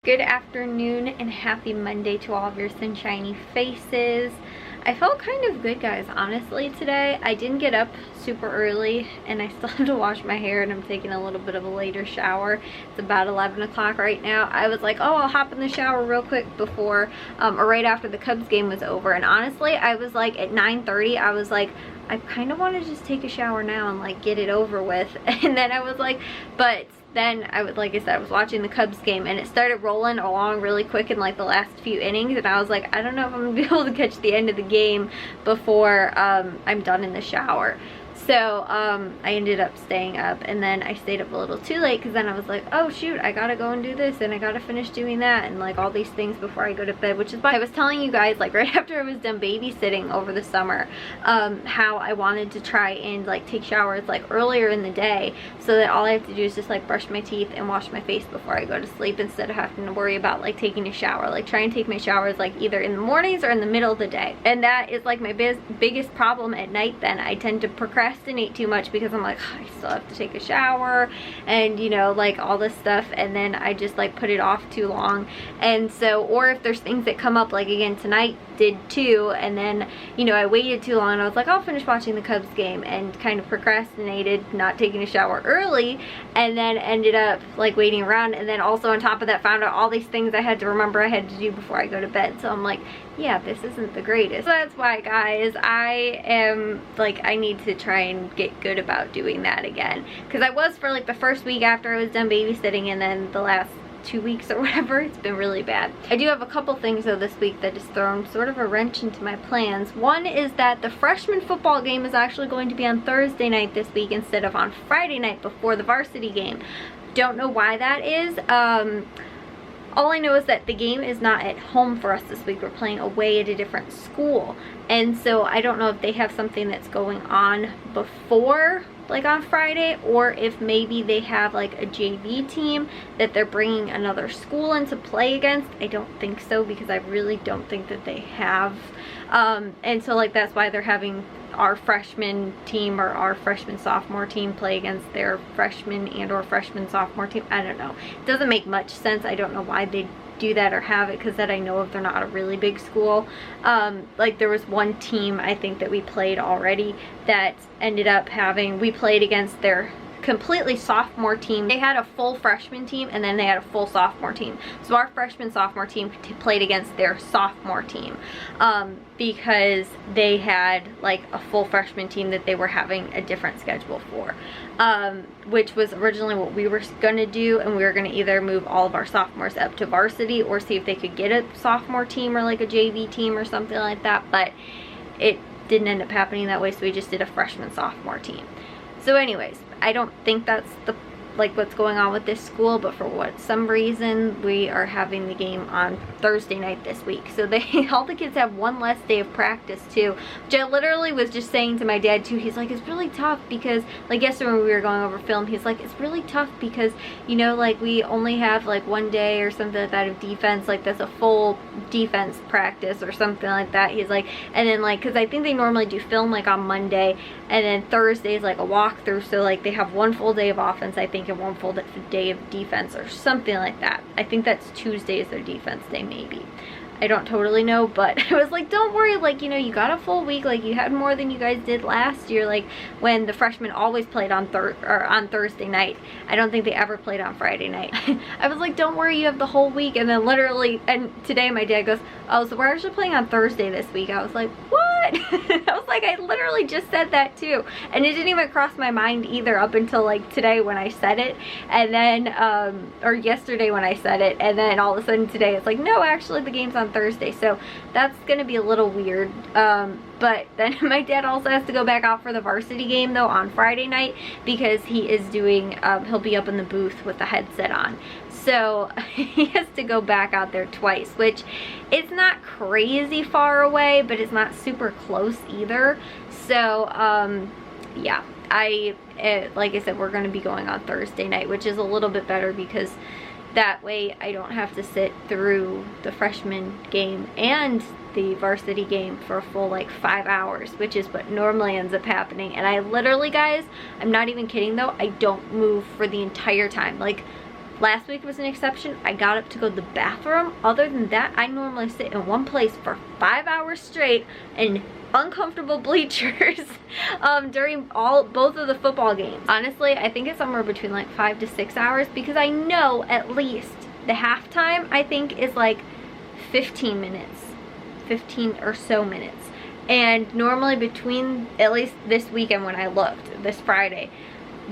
Good afternoon and happy Monday to all of your sunshiny faces. I felt kind of good, guys, honestly, today. I didn't get up super early and I still have to wash my hair and I'm taking a little bit of a later shower. It's about 11 o'clock right now. I was like, oh, I'll hop in the shower real quick before or right after the Cubs game was over. And honestly, I was like at 9:30, I was like, I kind of want to just take a shower now and like get it over with. And then I was like, but then like I said, I was watching the Cubs game and it started rolling along really quick in like the last few innings, and I was like, I don't know if I'm gonna be able to catch the end of the game before I'm done in the shower. So I ended up staying up, and then I stayed up a little too late because then I was like, oh shoot, I gotta go and do this and I gotta finish doing that and like all these things before I go to bed, which is why I was telling you guys like right after I was done babysitting over the summer how I wanted to try and like take showers like earlier in the day so that all I have to do is just like brush my teeth and wash my face before I go to sleep instead of having to worry about like taking a shower. Like try and take my showers like either in the mornings or in the middle of the day, and that is like my biggest problem at night. Then I tend to procrastinate too much because I'm like, oh, I still have to take a shower and you know like all this stuff, and then I just like put it off too long. And so, or if there's things that come up, like again tonight did too, and then you know I waited too long and I was like, I'll finish watching the Cubs game, and kind of procrastinated not taking a shower early, and then ended up like waiting around, and then also on top of that found out all these things I had to remember I had to do before I go to bed. So I'm like, yeah, this isn't the greatest. So that's why, guys, I am like, I need to try and get good about doing that again, because I was for like the first week after I was done babysitting, and then the last 2 weeks or whatever, it's been really bad. I do have a couple things though this week that has thrown sort of a wrench into my plans. One is that the freshman football game is actually going to be on Thursday night this week instead of on Friday night before the varsity game. Don't know why that is. All I know is that the game is not at home for us this week. We're playing away at a different school. And so I don't know if they have something that's going on before, like on Friday, or if maybe they have like a JV team that they're bringing another school in to play against. I don't think so, because I really don't think that they have. And so like that's why they're having our freshman team or our freshman sophomore team play against their freshman and or freshman sophomore team. I don't know. It doesn't make much sense. I don't know why they do that or have it, because that I know of they're not a really big school. Like there was one team I think that we played already that ended up having, we played against their completely sophomore team. They had a full freshman team and then they had a full sophomore team. So our freshman sophomore team played against their sophomore team because they had like a full freshman team that they were having a different schedule for, which was originally what we were gonna do, and we were gonna either move all of our sophomores up to varsity or see if they could get a sophomore team or like a JV team or something like that, but it didn't end up happening that way, so we just did a freshman sophomore team. So anyways, I don't think that's the like what's going on with this school, but for some reason we are having the game on Thursday night this week. So all the kids have one less day of practice too, which I literally was just saying to my dad too. He's like, it's really tough because like yesterday when we were going over film, he's like, it's really tough because you know like we only have like one day or something like that of defense, like that's a full defense practice or something like that. He's like, and then like because I think they normally do film like on Monday, and then Thursday is like a walkthrough, so like they have one full day of offense I think and one full day of defense or something like that. I think that's Tuesday is their defense day maybe. I don't totally know, but I was like, don't worry, like, you know, you got a full week, like you had more than you guys did last year, like when the freshmen always played on Thursday night. I don't think they ever played on Friday night. I was like, don't worry, you have the whole week. And then literally, and today my dad goes, oh, so we're actually playing on Thursday this week. I was like, what? I was like, I literally just said that too, and it didn't even cross my mind either up until like today when I said it, and then or yesterday when I said it, and then all of a sudden today it's like, no, actually the game's on Thursday. So that's gonna be a little weird. But then my dad also has to go back out for the varsity game though on Friday night, because he is doing he'll be up in the booth with the headset on. So he has to go back out there twice, which it's not crazy far away, but it's not super close either. So yeah, like I said, we're going to be going on Thursday night, which is a little bit better because that way I don't have to sit through the freshman game and the varsity game for a full like 5 hours, which is what normally ends up happening. And I literally, guys, I'm not even kidding though, I don't move for the entire time. Like Last week was an exception. I got up to go to the bathroom. Other than that, I normally sit in one place for 5 hours straight in uncomfortable bleachers during both of the football games. Honestly, I think it's somewhere between like 5 to 6 hours, because I know at least the halftime, I think, is like 15 minutes, 15 or so minutes. And normally between, at least this weekend when I looked, this Friday,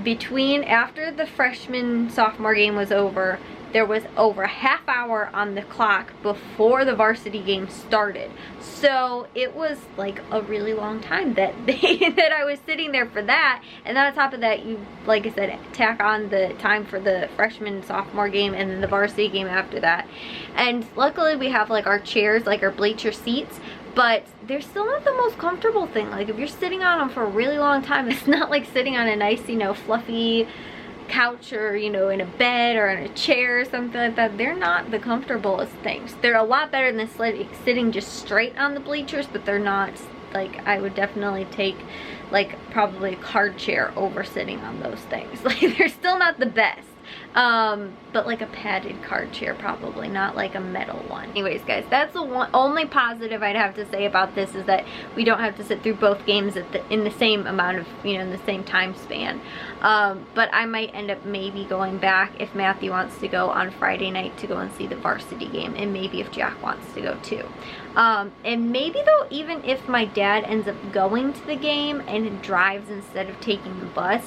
between after the freshman sophomore game was over, there was over a half hour on the clock before the varsity game started. So it was like a really long time that that I was sitting there for that. And then on top of that, you, like I said, tack on the time for the freshman sophomore game and then the varsity game after that. And luckily we have like our chairs, like our bleacher seats, but they're still not the most comfortable thing. Like if you're sitting on them for a really long time, it's not like sitting on a nice, you know, fluffy couch, or, you know, in a bed or in a chair or something like that. They're not the comfortablest things. They're a lot better than sitting just straight on the bleachers, but they're not, like, I would definitely take like probably a card chair over sitting on those things. Like they're still not the best. But like a padded card chair, probably not like a metal one. Anyways guys, that's the only positive I'd have to say about this, is that we don't have to sit through both games in the same amount of, you know, in the same time span. But I might end up maybe going back if Matthew wants to go on Friday night to go and see the varsity game, and maybe if Jack wants to go too. And maybe though, even if my dad ends up going to the game and drives instead of taking the bus,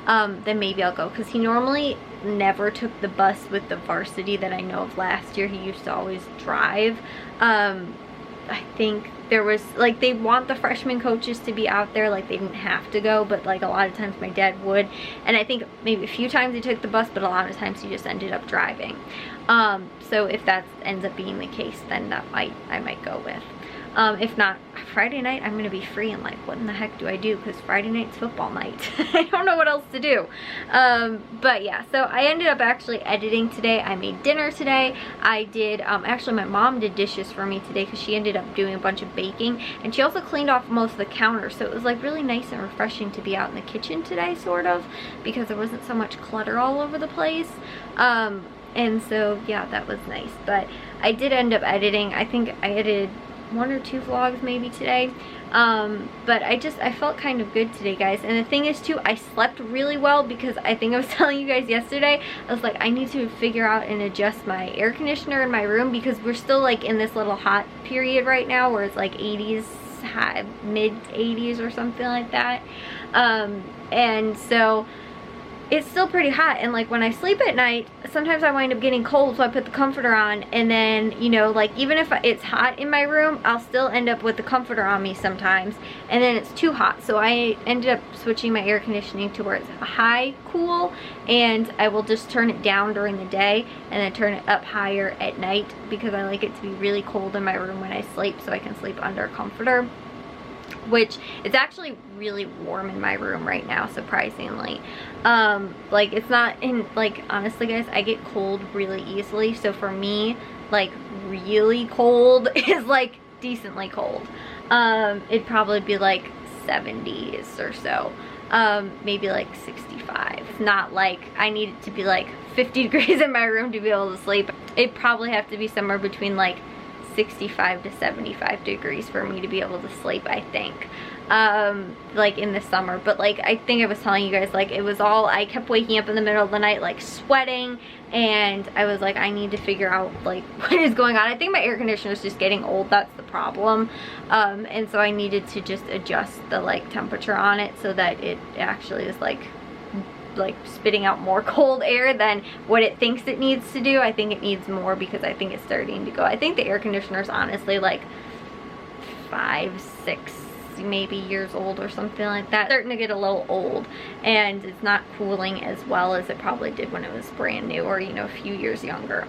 then maybe I'll go, because he normally never took the bus with the varsity that I know of. Last year he used to always drive. I think there was, like, they want the freshman coaches to be out there, like they didn't have to go, but like a lot of times my dad would, and I think maybe a few times he took the bus, but a lot of times he just ended up driving. So if that ends up being the case, then that I might go with. If not, Friday night I'm gonna be free, and like, what in the heck do I do? Because Friday night's football night. I don't know what else to do. But yeah, so I ended up actually editing today. I made dinner today. I did, actually my mom did dishes for me today, because she ended up doing a bunch of baking, and she also cleaned off most of the counters. So it was like really nice and refreshing to be out in the kitchen today, sort of, because there wasn't so much clutter all over the place. And so yeah, that was nice. But I did end up editing. I think I edited 1 or 2 vlogs maybe today. But I felt kind of good today, guys. And the thing is too, I slept really well, because I think I was telling you guys yesterday, I was like, I need to figure out and adjust my air conditioner in my room, because we're still like in this little hot period right now where it's like 80s, mid 80s or something like that. And so it's still pretty hot, and like when I sleep at night, sometimes I wind up getting cold, so I put the comforter on, and then, you know, like even if it's hot in my room, I'll still end up with the comforter on me sometimes, and then it's too hot. So I ended up switching my air conditioning to where it's high cool, and I will just turn it down during the day and then turn it up higher at night, because I like it to be really cold in my room when I sleep, so I can sleep under a comforter. Which, it's actually really warm in my room right now, surprisingly. Like, it's not in, like, honestly guys, I get cold really easily, so for me, like, really cold is like decently cold. It'd probably be like 70s or so, maybe like 65. It's not like I need it to be like 50 degrees in my room to be able to sleep. It'd probably have to be somewhere between like 65 to 75 degrees for me to be able to sleep, I think, like in the summer. But like, I think I was telling you guys, like, it was all, I kept waking up in the middle of the night like sweating, and I was like, I need to figure out like what is going on. I think my air conditioner is just getting old, that's the problem. And so I needed to just adjust the like temperature on it so that it actually is like spitting out more cold air than what it thinks it needs to do. I think it needs more, because I think it's starting to go. I think the air conditioner is honestly like 5, 6 maybe years old or something like that. It's starting to get a little old, and it's not cooling as well as it probably did when it was brand new, or, you know, a few years younger.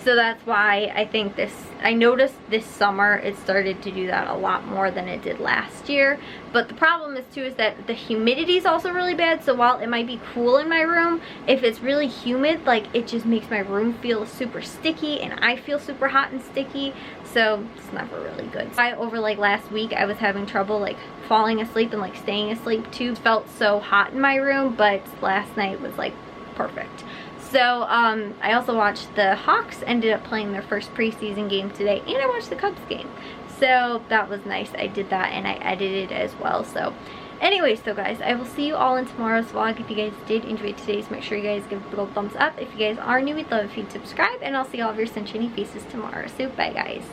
So that's why I think I noticed this summer it started to do that a lot more than it did last year. But the problem is too, is that the humidity is also really bad. So while it might be cool in my room, if it's really humid, like, it just makes my room feel super sticky, and I feel super hot and sticky. So it's never really good. So over like last week, I was having trouble like falling asleep and like staying asleep too. It felt so hot in my room, but last night was like perfect. So I also watched the Hawks ended up playing their first preseason game today, and I watched the Cubs game. So that was nice. I did that and I edited as well. So anyways, so guys, I will see you all in tomorrow's vlog. If you guys did enjoy today's, make sure you guys give a big old thumbs up. If you guys are new, we'd love if you'd subscribe, and I'll see all of your sunshiny faces tomorrow. So bye guys.